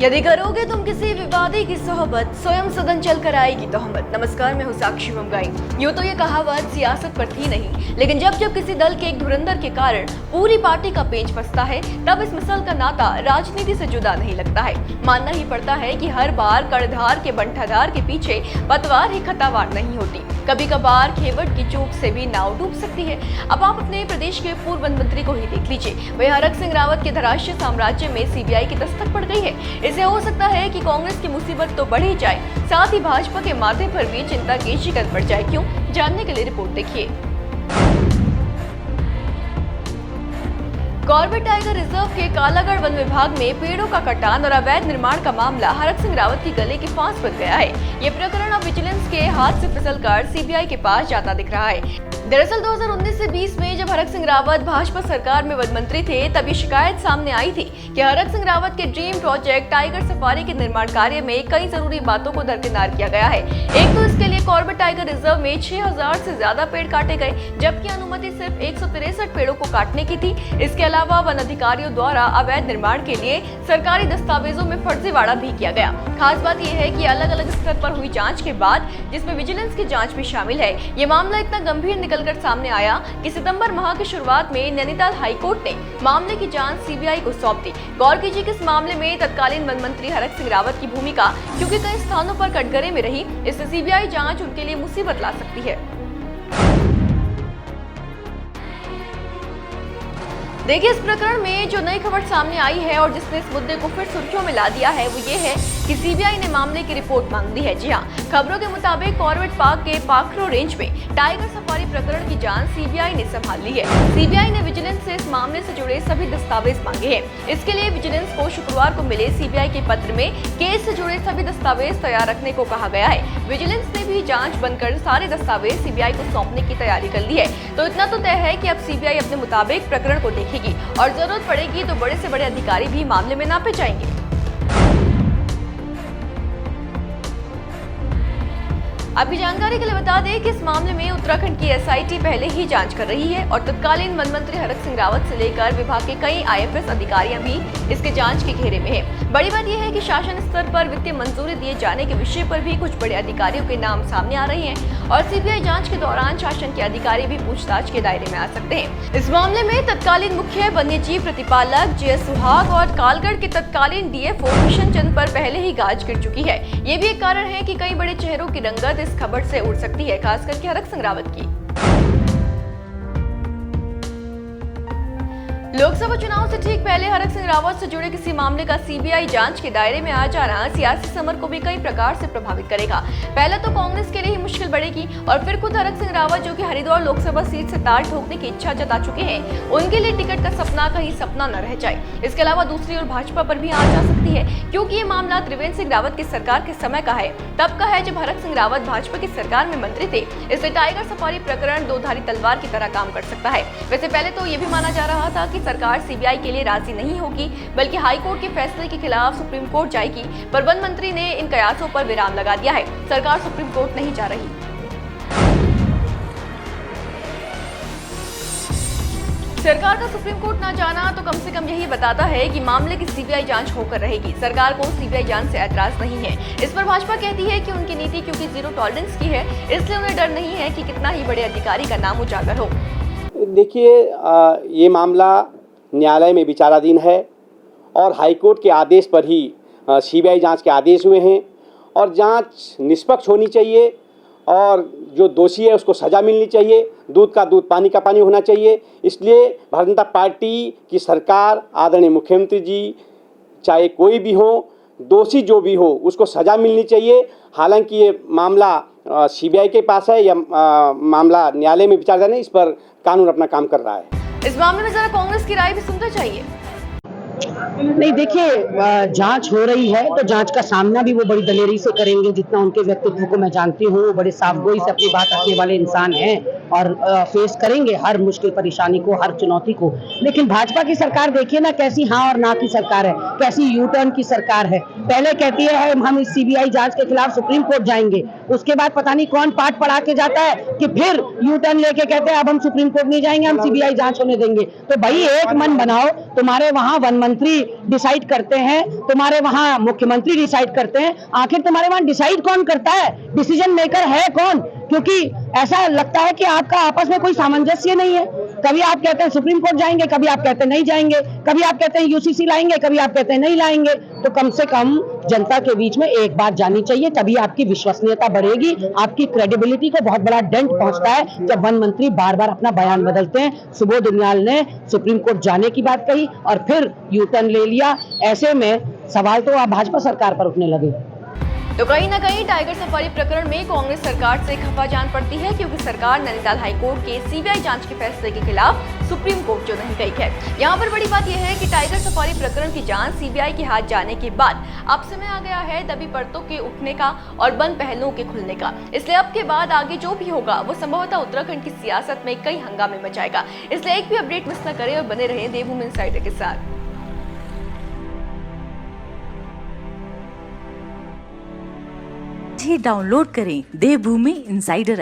यदि करोगे तुम किसी विवादी की सोहबत, स्वयं सदन चल कर आएगी तोहमत। नमस्कार, मैं हूं साक्षी मुंगाई। यूं तो ये कहावत सियासत पर थी नहीं, लेकिन जब जब किसी दल के एक धुरंधर के कारण पूरी पार्टी का पेच फंसता है, तब इस मिसल का नाता राजनीति से जुदा नहीं लगता है। मानना ही पड़ता है कि हर बार कड़धार के बंठाधार के पीछे पतवार ही खतावार नहीं होती। कभी कभार खेवट की चूक से भी नाव डूब सकती है। अब आप अपने प्रदेश के पूर्व वन मंत्री को ही देख लीजिए। वही हरक सिंह रावत के धराशायी साम्राज्य में सीबीआई की दस्तक पड़ गई है। इससे हो सकता है कि कांग्रेस की मुसीबत तो बढ़ ही जाए, साथ ही भाजपा के माथे पर भी चिंता की शिकन पड़ जाए। क्यों, जानने के लिए रिपोर्ट देखिए। कॉर्बेट टाइगर रिजर्व के कालागढ़ वन विभाग में पेड़ों का कटान और अवैध निर्माण का मामला हरक सिंह रावत की गले के फांस बन गया है। ये प्रकरण अब विजिलेंस के हाथ से फिसलकर सीबीआई के पास जाता दिख रहा है। दरअसल 2019 से 20 में जब हरक सिंह रावत भाजपा सरकार में वन मंत्री थे, तब ये शिकायत सामने आई थी कि हरक सिंह रावत के ड्रीम प्रोजेक्ट टाइगर सफारी के निर्माण कार्य में कई जरूरी बातों को दरकिनार किया गया है। एक तो इसके लिए कॉर्बेट टाइगर रिजर्व में 6000 से ज्यादा पेड़ काटे गए, जबकि अनुमति सिर्फ 163 पेड़ों को काटने की थी। इसके अलावा वन अधिकारियों द्वारा अवैध निर्माण के लिए सरकारी दस्तावेजों में फर्जीवाड़ा भी किया गया। खास बात यह है कि अलग अलग स्तर पर हुई जांच के बाद, जिसमें विजिलेंस की जांच भी शामिल है, ये मामला इतना गंभीर निकलकर सामने आया कि सितंबर माह की शुरुआत में नैनीताल हाईकोर्ट ने मामले की जांच सीबीआई को सौंप दी। गौर कीजिए कि इस मामले में तत्कालीन वन मंत्री हरक सिंह रावत की भूमिका क्योंकि कई स्थानों पर कटघरे में रही, इससे सीबीआई जांच उनके लिए मुसीबत ला सकती है। देखिए, इस प्रकरण में जो नई खबर सामने आई है और जिसने इस मुद्दे को फिर सुर्खियों में ला दिया है, वो ये है कि सीबीआई ने मामले की रिपोर्ट मांग दी है। जी हां, खबरों के मुताबिक कॉर्बेट पार्क के पाखरो रेंज में टाइगर सफारी प्रकरण की जांच सीबीआई ने संभाल ली है। सीबीआई ने विजिलेंस से इस मामले से जुड़े सभी दस्तावेज मांगे हैं। इसके लिए विजिलेंस को शुक्रवार को मिले सीबीआई के पत्र में केस से जुड़े सभी दस्तावेज तैयार रखने को कहा गया है। विजिलेंस ने भी जाँच बंद कर सारे दस्तावेज सीबीआई को सौंपने की तैयारी कर ली है। तो इतना तो तय है कि अब सीबीआई अपने मुताबिक प्रकरण को देखेगी और जरूरत पड़ेगी तो बड़े से बड़े अधिकारी भी मामले में नापे जाएंगे। आपकी जानकारी के लिए बता दें कि इस मामले में उत्तराखंड की एसआईटी पहले ही जांच कर रही है और तत्कालीन वन मंत्री हरक सिंह रावत से लेकर विभाग के कई आईएफएस अधिकारियां भी इसके जांच के घेरे में हैं। बड़ी बात यह है कि शासन स्तर पर वित्तीय मंजूरी दिए जाने के विषय पर भी कुछ बड़े अधिकारियों के नाम सामने आ रहे हैं और सीबीआई जांच के दौरान शासन के अधिकारी भी पूछताछ के दायरे में आ सकते हैं। इस मामले में तत्कालीन मुख्य वन्यजीव प्रतिपालक जेएस सुहाग और कालगढ़ के तत्कालीन डीएफओ किशन चंद पर पहले ही गाज गिर चुकी है। ये भी एक कारण है कि कई बड़े चेहरों की रंगत इस खबर से उड़ सकती है, खास करके हरक सिंह रावत की। लोकसभा चुनाव से ठीक पहले हरक सिंह रावत से जुड़े किसी मामले का सीबीआई जांच के दायरे में आ जाना सियासी समर को भी कई प्रकार से प्रभावित करेगा। पहले तो कांग्रेस के लिए ही मुश्किल बढ़ेगी और फिर खुद हरक सिंह रावत, जो कि हरिद्वार लोकसभा सीट से ताल ठोकने की इच्छा जता चुके हैं, उनके लिए टिकट का सपना कहीं सपना न रह जाए। इसके अलावा दूसरी ओर भाजपा पर भी आ जा सकती है, क्योंकि ये मामला त्रिवेंद्र सिंह रावत की सरकार के समय का है, तब का है जब हरक सिंह रावत भाजपा की सरकार में मंत्री थे। इसलिए टाइगर सफारी प्रकरण दो धारी तलवार की तरह काम कर सकता है। वैसे पहले तो ये भी माना जा रहा था कि सरकार सीबीआई के लिए राजी नहीं होगी, बल्कि हाईकोर्ट के फैसले के खिलाफ सुप्रीम कोर्ट जाएगी, पर वन मंत्री ने इन कयासों पर विराम लगा दिया है। सरकार सुप्रीम कोर्ट नहीं जा रही। सरकार का सुप्रीम कोर्ट ना जाना तो कम से कम यही बताता है कि मामले की सीबीआई जांच होकर रहेगी। सरकार को सीबीआई जांच से ऐतराज नहीं है। इस पर भाजपा कहती है कि उनकी नीति क्योंकि जीरो टॉलरेंस की है, इसलिए उन्हें डर नहीं है कि कितना ही बड़े अधिकारी का नाम उजागर हो। देखिए, ये मामला न्यायालय में विचाराधीन है और हाईकोर्ट के आदेश पर ही सीबीआई जांच के आदेश हुए हैं और जांच निष्पक्ष होनी चाहिए और जो दोषी है उसको सज़ा मिलनी चाहिए। दूध का दूध, पानी का पानी होना चाहिए। इसलिए भारतीय जनता पार्टी की सरकार, आदरणीय मुख्यमंत्री जी, चाहे कोई भी हो, दोषी जो भी हो, उसको सज़ा मिलनी चाहिए। हालांकि ये मामला सीबीआई के पास है या मामला न्यायालय में विचाराधीन है, इस पर कानून अपना काम कर रहा है। इस मामले में जरा कांग्रेस की राय भी सुनना चाहिए। नहीं, देखिए, जांच हो रही है तो जांच का सामना भी वो बड़ी दलेरी से करेंगे। जितना उनके व्यक्तित्व को मैं जानती हूँ, वो बड़े साफगोई से अपनी बात रखने वाले इंसान हैं। और फेस करेंगे हर मुश्किल परेशानी को, हर चुनौती को। लेकिन भाजपा की सरकार देखिए ना कैसी हाँ और ना की सरकार है, कैसी यू टर्न की सरकार है। पहले कहती है हम इस सीबीआई जांच के खिलाफ सुप्रीम कोर्ट जाएंगे, उसके बाद पता नहीं कौन पाठ पढ़ा के जाता है कि फिर यू टर्न लेके कहते हैं अब हम सुप्रीम कोर्ट नहीं जाएंगे, हम सीबीआई जांच होने देंगे। तो भाई एक मन बनाओ, तुम्हारे वहां वन मंत्री डिसाइड करते हैं, तुम्हारे वहां मुख्यमंत्री डिसाइड करते हैं, आखिर तुम्हारे वहां डिसाइड कौन करता है, डिसीजन मेकर है कौन? क्योंकि ऐसा लगता है कि आपका आपस में कोई सामंजस्य नहीं है। कभी आप कहते हैं सुप्रीम कोर्ट जाएंगे, कभी आप कहते हैं नहीं जाएंगे, कभी आप कहते हैं यूसीसी लाएंगे, कभी आप कहते हैं नहीं लाएंगे। तो कम से कम जनता के बीच में एक बात जानी चाहिए, तभी आपकी विश्वसनीयता बढ़ेगी, आपकी क्रेडिबिलिटी को बहुत बड़ा डेंट पहुंचता है जब वन मंत्री बार बार अपना बयान बदलते हैं। सुबोध उनियाल ने सुप्रीम कोर्ट जाने की बात कही और फिर यू टर्न ले लिया। ऐसे में सवाल तो अब भाजपा सरकार पर उठने लगे। तो कहीं न कहीं टाइगर सफारी प्रकरण में कांग्रेस सरकार से खफा जान पड़ती है, क्योंकि सरकार नैनीताल हाईकोर्ट के सीबीआई जांच के फैसले के खिलाफ सुप्रीम कोर्ट जो नहीं गई है। यहाँ पर बड़ी बात यह है कि टाइगर सफारी प्रकरण की जांच सीबीआई के हाथ जाने के बाद अब समय आ गया है दबी परतों के उठने का और बंद पहलुओं के खुलने का। इसलिए अब के बाद आगे जो भी होगा वो संभवतः उत्तराखंड की सियासत में कई हंगामे मचाएगा। इसलिए एक भी अपडेट मिस न करें और बने रहें देवभूमि इनसाइडर के साथ। डाउनलोड करें देवभूमि इनसाइडर।